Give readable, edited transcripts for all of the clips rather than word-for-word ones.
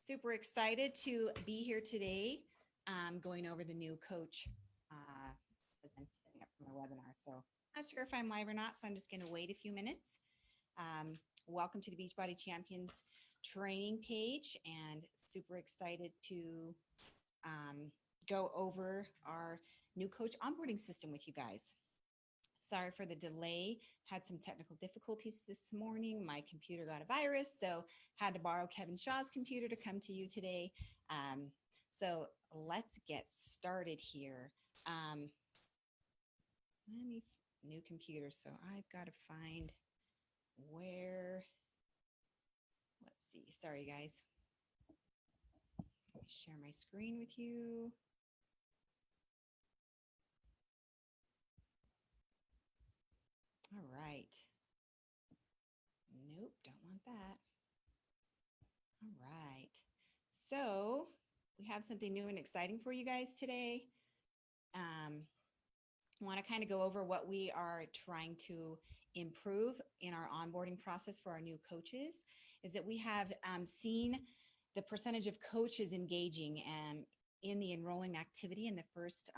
Super excited to be here today, going over the new coach. As I'm setting up for my webinar, so not sure if I'm live or not, so I'm just going to wait a few minutes. Welcome to the Beachbody Champions training page, and super excited to go over our new coach onboarding system with you guys. Sorry for the delay. Had some technical difficulties this morning. My computer got a virus, so had to borrow Kevin Shaw's computer to come to you today. So let's get started here. New computer, so I've got to find where, let's see. Sorry, guys. Let me share my screen with you. All right. Nope, don't want that. All right. So we have something new and exciting for you guys today. I want to kind of go over what we are trying to improve in our onboarding process for our new coaches. Is that we have seen the percentage of coaches engaging in the enrolling activity in the first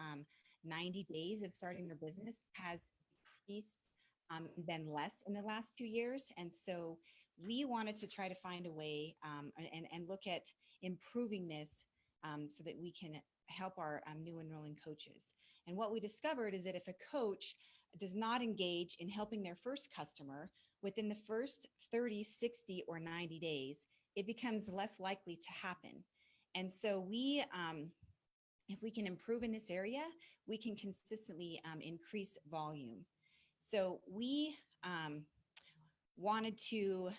90 days of starting their business has increased, been less in the last 2 years. And so we wanted to try to find a way and look at improving this so that we can help our new enrolling coaches. And what we discovered is that if a coach does not engage in helping their first customer within the first 30, 60, or 90 days, it becomes less likely to happen. And so if we can improve in this area, we can consistently increase volume. So we wanted to,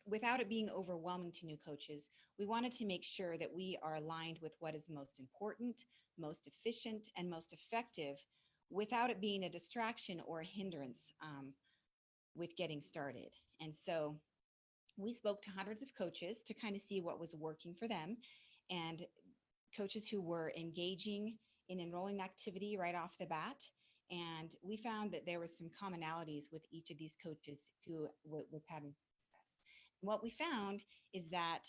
without it being overwhelming to new coaches, we wanted to make sure that we are aligned with what is most important, most efficient, and most effective without it being a distraction or a hindrance with getting started. And so we spoke to hundreds of coaches to kind of see what was working for them, and coaches who were engaging in enrolling activity right off the bat. And we found that there was some commonalities with each of these coaches who was having success. What we found is that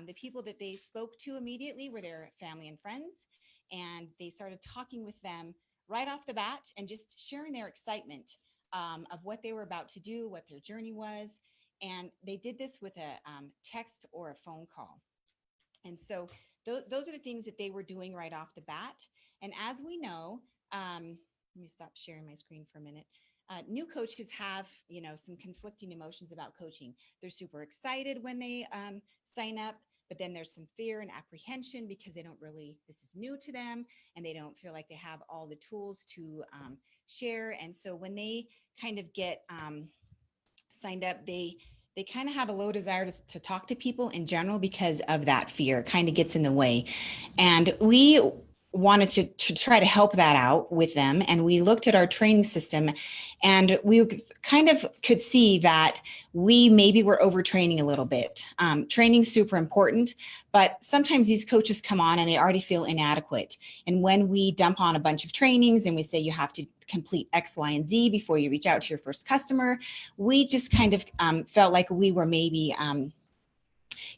the people that they spoke to immediately were their family and friends, and they started talking with them right off the bat and just sharing their excitement of what they were about to do, what their journey was. And they did this with a text or a phone call. And so those are the things that they were doing right off the bat. And as we know, let me stop sharing my screen for a minute. New coaches have, some conflicting emotions about coaching. They're super excited when they sign up, but then there's some fear and apprehension because they don't really, this is new to them, and they don't feel like they have all the tools to share. And so when they kind of get signed up, they kind of have a low desire to talk to people in general because of that fear. It kind of gets in the way. And we wanted to try to help that out with them. And we looked at our training system, and we kind of could see that we maybe were overtraining a little bit. Training's super important, but sometimes these coaches come on and they already feel inadequate. And when we dump on a bunch of trainings and we say you have to complete X, Y, and Z before you reach out to your first customer, we just kind of felt like we were maybe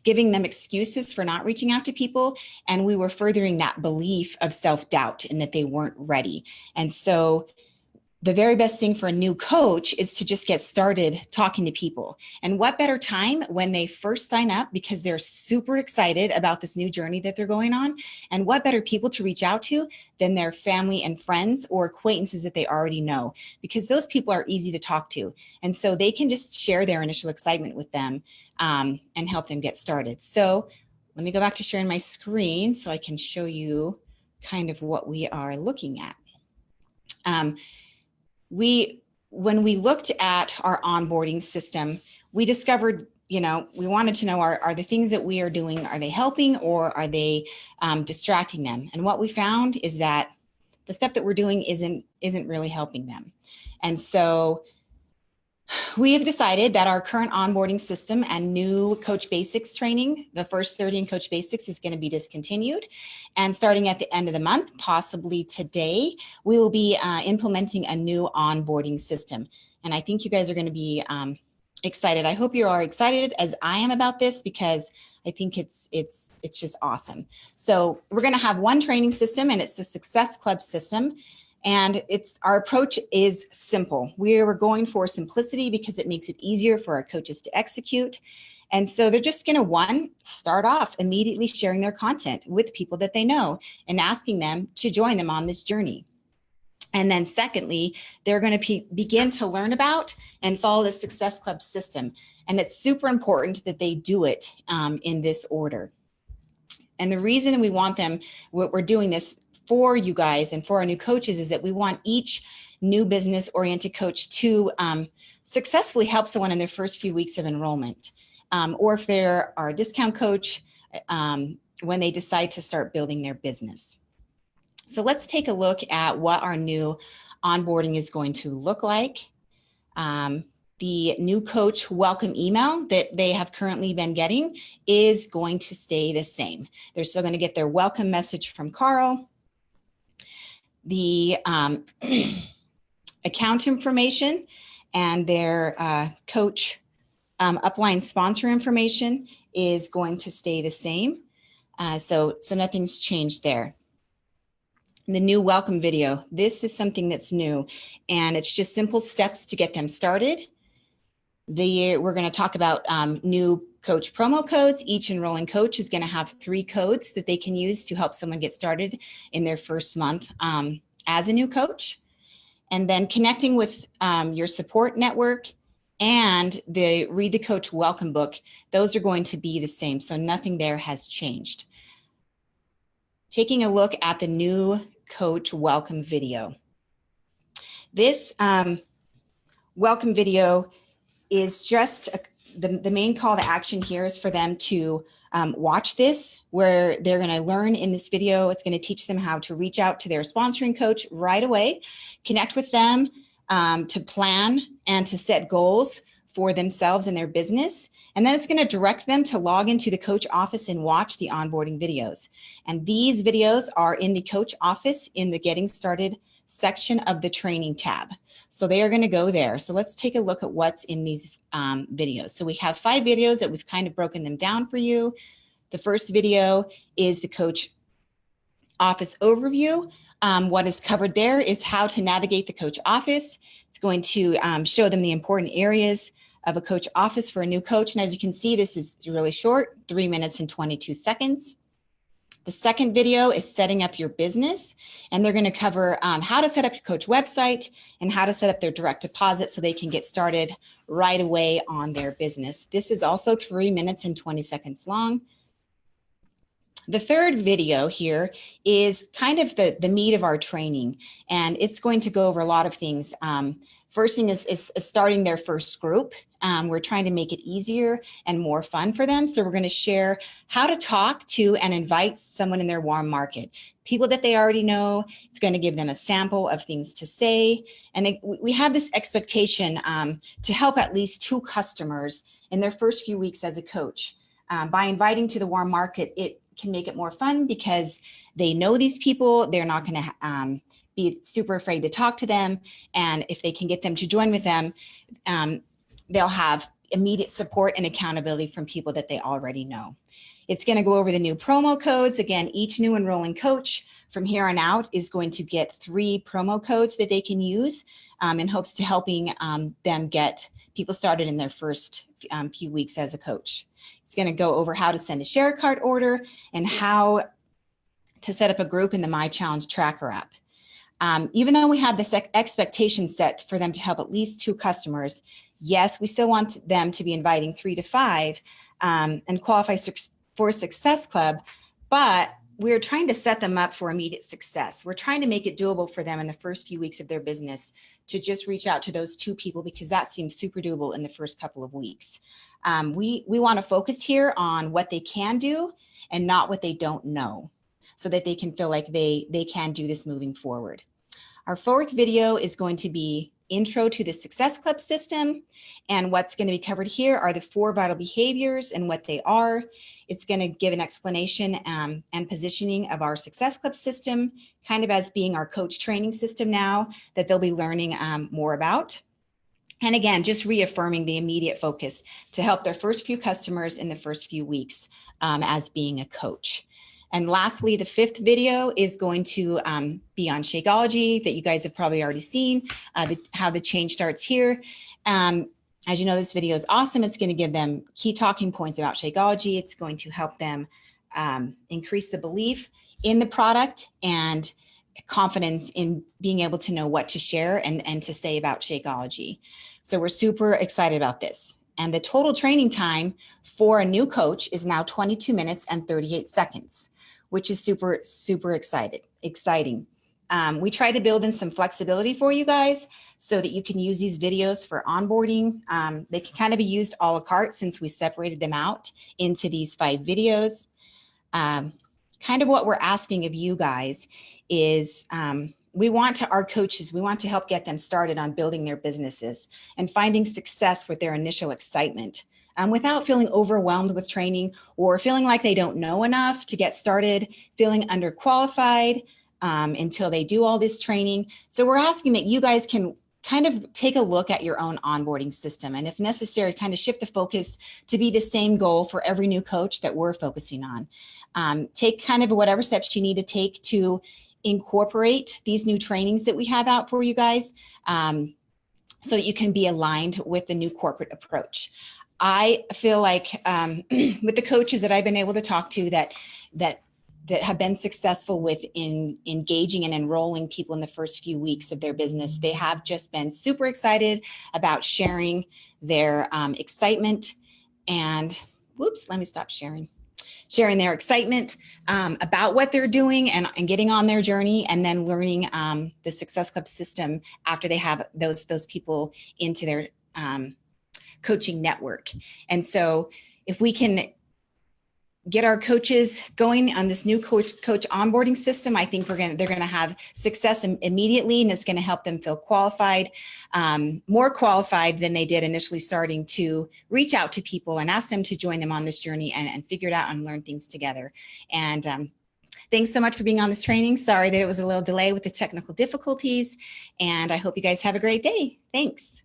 giving them excuses for not reaching out to people. And we were furthering that belief of self-doubt and that they weren't ready. And so the very best thing for a new coach is to just get started talking to people. And what better time when they first sign up because they're super excited about this new journey that they're going on. And what better people to reach out to than their family and friends or acquaintances that they already know, because those people are easy to talk to. And so they can just share their initial excitement with them and help them get started. So let me go back to sharing my screen so I can show you kind of what we are looking at. When we looked at our onboarding system, we discovered, we wanted to know, are the things that we are doing, are they helping or are they distracting them? And what we found is that the stuff that we're doing isn't really helping them. And so we have decided that our current onboarding system and new Coach Basics training, the first 30 in Coach Basics, is going to be discontinued. And starting at the end of the month, possibly today, we will be implementing a new onboarding system. And I think you guys are going to be excited. I hope you are excited as I am about this, because I think it's just awesome. So we're going to have one training system, and it's the Success Club system. And our approach is simple. We're going for simplicity because it makes it easier for our coaches to execute. And so they're just going to, start off immediately sharing their content with people that they know and asking them to join them on this journey. And then secondly, they're going to begin to learn about and follow the Success Club system. And it's super important that they do it in this order. And the reason we're doing this for you guys and for our new coaches, is that we want each new business oriented coach to successfully help someone in their first few weeks of enrollment. Or if they're our discount coach, when they decide to start building their business. So let's take a look at what our new onboarding is going to look like. The new coach welcome email that they have currently been getting is going to stay the same. They're still going to get their welcome message from Carl. The account information and their coach upline sponsor information is going to stay the same. So nothing's changed there. The new welcome video. This is something that's new, and it's just simple steps to get them started. We're going to talk about new coach promo codes. Each enrolling coach is going to have 3 codes that they can use to help someone get started in their first month as a new coach. And then connecting with your support network and the Read the Coach welcome book. Those are going to be the same, so nothing there has changed. Taking a look at the new coach welcome video. This welcome video is just the main call to action here is for them to watch this, where they're going to learn in this video. It's going to teach them how to reach out to their sponsoring coach right away, connect with them to plan and to set goals for themselves and their business. And then it's going to direct them to log into the coach office and watch the onboarding videos. And these videos are in the coach office in the Getting Started section of the training tab. So they are going to go there. So let's take a look at what's in these videos. So we have 5 videos that we've kind of broken them down for you. The first video is the coach office overview. What is covered there is how to navigate the coach office. It's going to show them the important areas of a coach office for a new coach. And as you can see, this is really short, 3 minutes and 22 seconds. The second video is setting up your business, and they're going to cover how to set up your coach website and how to set up their direct deposit so they can get started right away on their business. This is also 3 minutes and 20 seconds long. The third video here is kind of the meat of our training, and it's going to go over a lot of things. First thing is starting their first group. We're trying to make it easier and more fun for them. So we're going to share how to talk to and invite someone in their warm market, people that they already know. It's going to give them a sample of things to say. And we have this expectation to help at least 2 customers in their first few weeks as a coach. By inviting to the warm market, it can make it more fun because they know these people. They're not going to be super afraid to talk to them. And if they can get them to join with them, they'll have immediate support and accountability from people that they already know. It's going to go over the new promo codes. Again, each new enrolling coach from here on out is going to get 3 promo codes that they can use in hopes to helping them get people started in their first few weeks as a coach. It's going to go over how to send a share cart order and how to set up a group in the My Challenge Tracker app. Even though we have this expectation set for them to help at least 2 customers, yes, we still want them to be inviting 3 to 5 and qualify for Success Club, but we're trying to set them up for immediate success. We're trying to make it doable for them in the first few weeks of their business to just reach out to those 2 people, because that seems super doable in the first couple of weeks. We want to focus here on what they can do and not what they don't know, so that they can feel like they can do this moving forward. Our 4th video is going to be Intro to the Success Club system. And what's going to be covered here are the 4 vital behaviors and what they are. It's going to give an explanation and positioning of our Success Club system, kind of as being our coach training system now that they'll be learning more about. And again, just reaffirming the immediate focus to help their first few customers in the first few weeks as being a coach. And lastly, the 5th video is going to be on Shakeology that you guys have probably already seen, how the change starts here. As you know, this video is awesome. It's going to give them key talking points about Shakeology. It's going to help them increase the belief in the product and confidence in being able to know what to share and to say about Shakeology. So we're super excited about this. And the total training time for a new coach is now 22 minutes and 38 seconds, which is super, super exciting. We try to build in some flexibility for you guys so that you can use these videos for onboarding. They can kind of be used a la carte since we separated them out into these 5 videos. Kind of what we're asking of you guys is we want to help get them started on building their businesses and finding success with their initial excitement without feeling overwhelmed with training or feeling like they don't know enough to get started, feeling underqualified until they do all this training. So we're asking that you guys can kind of take a look at your own onboarding system, and if necessary, kind of shift the focus to be the same goal for every new coach that we're focusing on. Take kind of whatever steps you need to take to incorporate these new trainings that we have out for you guys so that you can be aligned with the new corporate approach. I feel like with the coaches that I've been able to talk to that have been successful with engaging and enrolling people in the first few weeks of their business, they have just been super excited about sharing their excitement and, let me stop sharing their excitement about what they're doing and getting on their journey, and then learning the Success Club system after they have those people into their coaching network. And so if we can get our coaches going on this new coach onboarding system, I think they're gonna have success immediately, and it's gonna help them feel qualified, more qualified than they did initially starting to reach out to people and ask them to join them on this journey and figure it out and learn things together. And thanks so much for being on this training. Sorry that it was a little delay with the technical difficulties, and I hope you guys have a great day. Thanks.